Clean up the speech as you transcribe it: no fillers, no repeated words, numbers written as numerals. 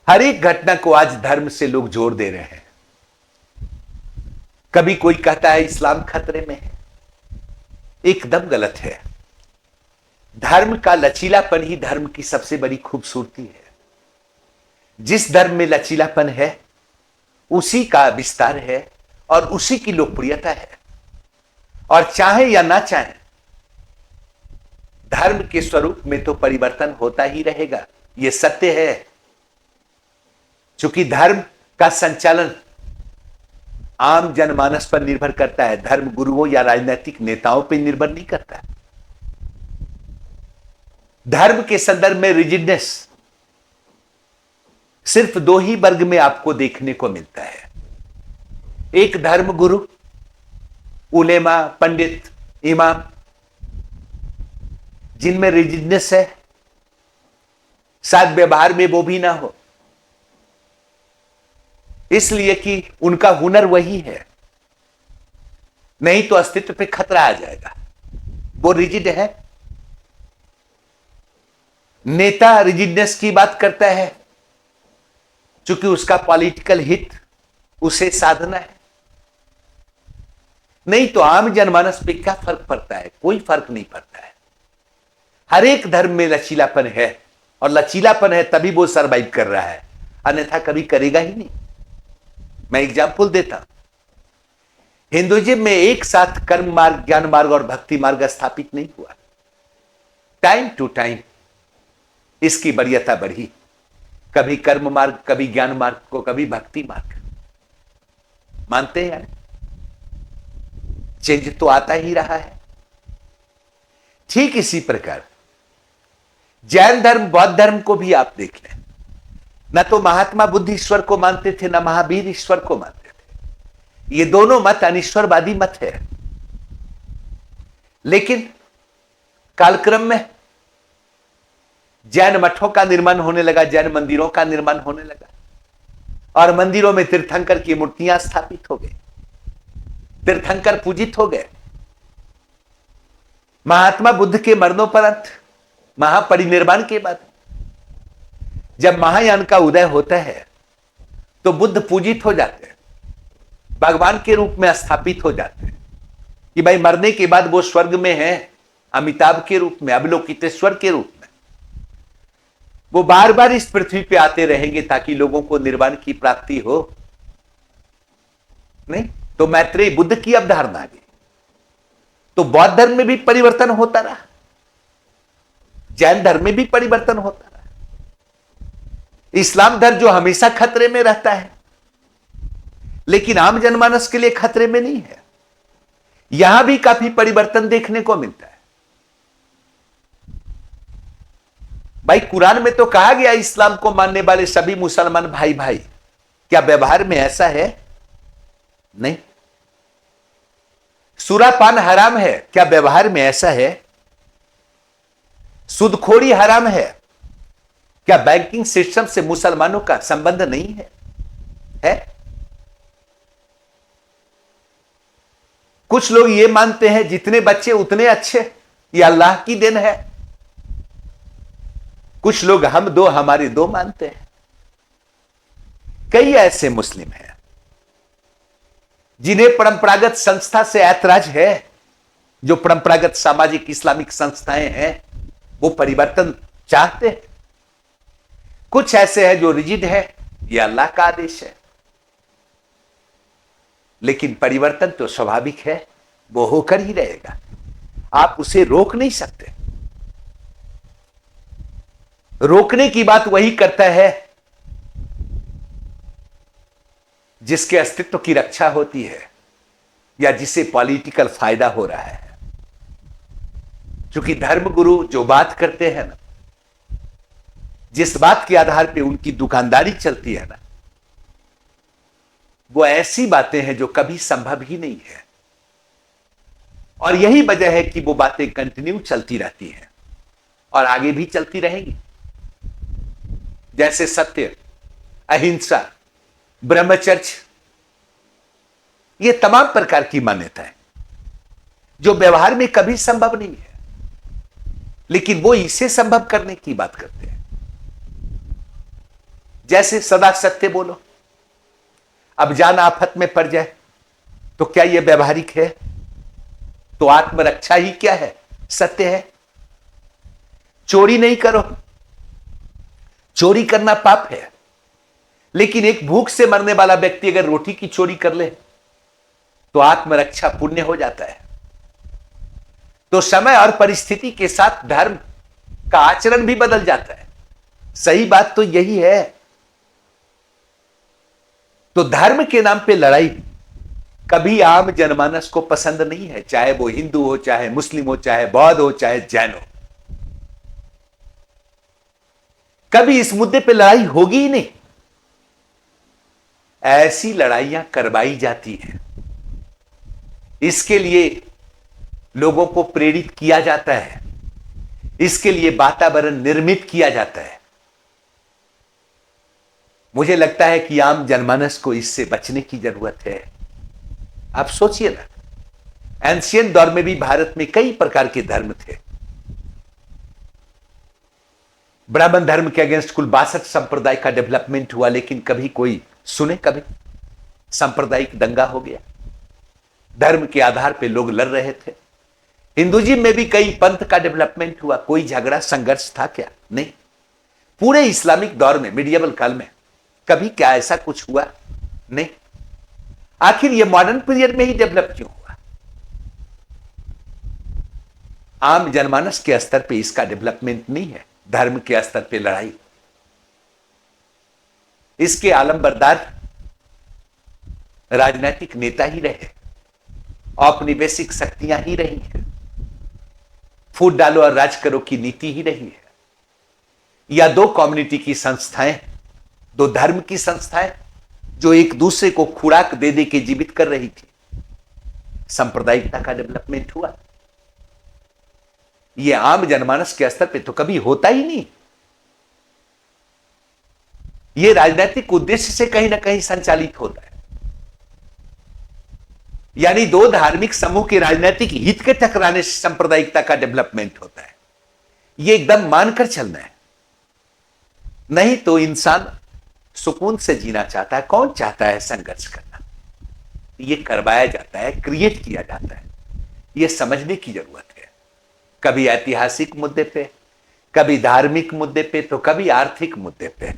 हर एक घटना को आज धर्म से लोग जोड़ दे रहे हैं। कभी कोई कहता है इस्लाम खतरे में है, एकदम गलत है। धर्म का लचीलापन ही धर्म की सबसे बड़ी खूबसूरती है। जिस धर्म में लचीलापन है उसी का विस्तार है और उसी की लोकप्रियता है। और चाहे या ना चाहे धर्म के स्वरूप में तो परिवर्तन होता ही रहेगा, यह सत्य है। क्योंकि धर्म का संचालन आम जनमानस पर निर्भर करता है, धर्म गुरुओं या राजनीतिक नेताओं पर निर्भर नहीं करता। धर्म के संदर्भ में रिजिडनेस सिर्फ दो ही वर्ग में आपको देखने को मिलता है। एक धर्म गुरु, उलेमा, पंडित, इमाम, जिनमें रिजिडनेस है, शायद व्यवहार में वो भी ना हो, इसलिए कि उनका हुनर वही है, नहीं तो अस्तित्व पे खतरा आ जाएगा। वो रिजिड है। नेता रिजिडनेस की बात करता है क्योंकि उसका पॉलिटिकल हित उसे साधना है, नहीं तो आम जनमानस पे क्या फर्क पड़ता है? कोई फर्क नहीं पड़ता है। हर एक धर्म में लचीलापन है और लचीलापन है तभी वो सरवाइव कर रहा है, अन्यथा कभी करेगा ही नहीं। मैं एग्जाम्पल देता हूं। हिंदुइज्म में एक साथ कर्म मार्ग, ज्ञान मार्ग और भक्ति मार्ग स्थापित नहीं हुआ। टाइम टू टाइम इसकी वरीयता बढ़ी, कभी कर्म मार्ग, कभी ज्ञान मार्ग को, कभी भक्ति मार्ग। मानते हैं यार, चेंज तो आता ही रहा है। ठीक इसी प्रकार जैन धर्म, बौद्ध धर्म को भी आप देख लें, न तो महात्मा बुद्ध ईश्वर को मानते थे, न महावीर ईश्वर को मानते थे। ये दोनों मत अनिश्वरवादी मत है। लेकिन कालक्रम में जैन मठों का निर्माण होने लगा, जैन मंदिरों का निर्माण होने लगा और मंदिरों में तीर्थंकर की मूर्तियां स्थापित हो गई, तीर्थंकर पूजित हो गए। महात्मा बुद्ध के मरणोपरांत, महापरिनिर्वाण के बाद जब महायान का उदय होता है तो बुद्ध पूजित हो जाते हैं, भगवान के रूप में स्थापित हो जाते हैं कि भाई मरने के बाद वो स्वर्ग में है, अमिताभ के रूप में, अवलोकितेश्वर के रूप में। वो बार बार इस पृथ्वी पे आते रहेंगे ताकि लोगों को निर्वाण की प्राप्ति हो। नहीं तो मैत्रेय बुद्ध की अवधारणा आ गई। तो बौद्ध धर्म में भी परिवर्तन होता रहा, जैन धर्म में भी परिवर्तन होता रहा। इस्लाम धर्म जो हमेशा खतरे में रहता है, लेकिन आम जनमानस के लिए खतरे में नहीं है, यहां भी काफी परिवर्तन देखने को मिलता है। भाई कुरान में तो कहा गया इस्लाम को मानने वाले सभी मुसलमान भाई भाई, क्या व्यवहार में ऐसा है? नहीं। सुरापान हराम है, क्या व्यवहार में ऐसा है? सूदखोरी हराम है, क्या बैंकिंग सिस्टम से मुसलमानों का संबंध नहीं है? है? कुछ लोग ये मानते हैं जितने बच्चे उतने अच्छे, ये अल्लाह की देन है। कुछ लोग हम दो हमारे दो मानते हैं। कई ऐसे मुस्लिम हैं जिन्हें परंपरागत संस्था से ऐतराज है। जो परंपरागत सामाजिक इस्लामिक संस्थाएं हैं वो परिवर्तन चाहते हैं। कुछ ऐसे हैं जो रिजिड है, यह अल्लाह का आदेश है। लेकिन परिवर्तन तो स्वाभाविक है, वो होकर ही रहेगा, आप उसे रोक नहीं सकते। रोकने की बात वही करता है जिसके अस्तित्व की रक्षा होती है या जिसे पॉलिटिकल फायदा हो रहा है। क्योंकि धर्मगुरु जो बात करते हैं ना, जिस बात के आधार पे उनकी दुकानदारी चलती है ना, वो ऐसी बातें हैं जो कभी संभव ही नहीं है। और यही वजह है कि वो बातें कंटिन्यू चलती रहती हैं और आगे भी चलती रहेंगी। जैसे सत्य, अहिंसा, ब्रह्मचर्य, ये तमाम प्रकार की मान्यताएं जो व्यवहार में कभी संभव नहीं है, लेकिन वो इसे संभव करने की बात करते हैं। जैसे सदा सत्य बोलो। अब जान आफत में पड़ जाए तो क्या यह व्यवहारिक है? तो आत्मरक्षा ही क्या है? सत्य है। चोरी नहीं करो, चोरी करना पाप है, लेकिन एक भूख से मरने वाला व्यक्ति अगर रोटी की चोरी कर ले तो आत्मरक्षा पुण्य हो जाता है। तो समय और परिस्थिति के साथ धर्म का आचरण भी बदल जाता है। सही बात तो यही है। तो धर्म के नाम पे लड़ाई कभी आम जनमानस को पसंद नहीं है, चाहे वो हिंदू हो, चाहे मुस्लिम हो, चाहे बौद्ध हो, चाहे जैन हो। कभी इस मुद्दे पे लड़ाई होगी ही नहीं। ऐसी लड़ाइयां करवाई जाती हैं, इसके लिए लोगों को प्रेरित किया जाता है, इसके लिए वातावरण निर्मित किया जाता है। मुझे लगता है कि आम जनमानस को इससे बचने की जरूरत है। आप सोचिए ना, एंशियंट दौर में भी भारत में कई प्रकार के धर्म थे। ब्राह्मण धर्म के अगेंस्ट कुल 62 संप्रदाय का डेवलपमेंट हुआ, लेकिन कभी कोई सुने? कभी सांप्रदायिक दंगा हो गया? धर्म के आधार पे लोग लड़ रहे थे। हिंदुइज्म में भी कई पंथ का डेवलपमेंट हुआ, कोई झगड़ा संघर्ष था क्या? नहीं। पूरे इस्लामिक दौर में, मिडियवल काल में कभी क्या ऐसा कुछ हुआ? नहीं। आखिर ये मॉडर्न पीरियड में ही डेवलप क्यों हुआ? आम जनमानस के स्तर पे इसका डेवलपमेंट नहीं है, धर्म के स्तर पे लड़ाई। इसके आलमबरदार राजनीतिक नेता ही रहे, औपनिवेशिक शक्तियां ही रही हैं, फूट डालो और राज करो की नीति ही रही है, या दो कम्युनिटी की संस्थाएं, दो धर्म की संस्थाएं जो एक दूसरे को खुराक दे दे के जीवित कर रही थी। सांप्रदायिकता का डेवलपमेंट हुआ। यह आम जनमानस के स्तर पे तो कभी होता ही नहीं। यह राजनीतिक उद्देश्य से कहीं ना कहीं संचालित होता है, यानी दो धार्मिक समूह के राजनीतिक हित के टकराने से सांप्रदायिकता का डेवलपमेंट होता है। यह एकदम मानकर चलना है, नहीं तो इंसान सुकून से जीना चाहता है। कौन चाहता है संघर्ष करना? यह करवाया जाता है, क्रिएट किया जाता है। यह समझने की जरूरत है। कभी ऐतिहासिक मुद्दे पे, कभी धार्मिक मुद्दे पे, तो कभी आर्थिक मुद्दे पे।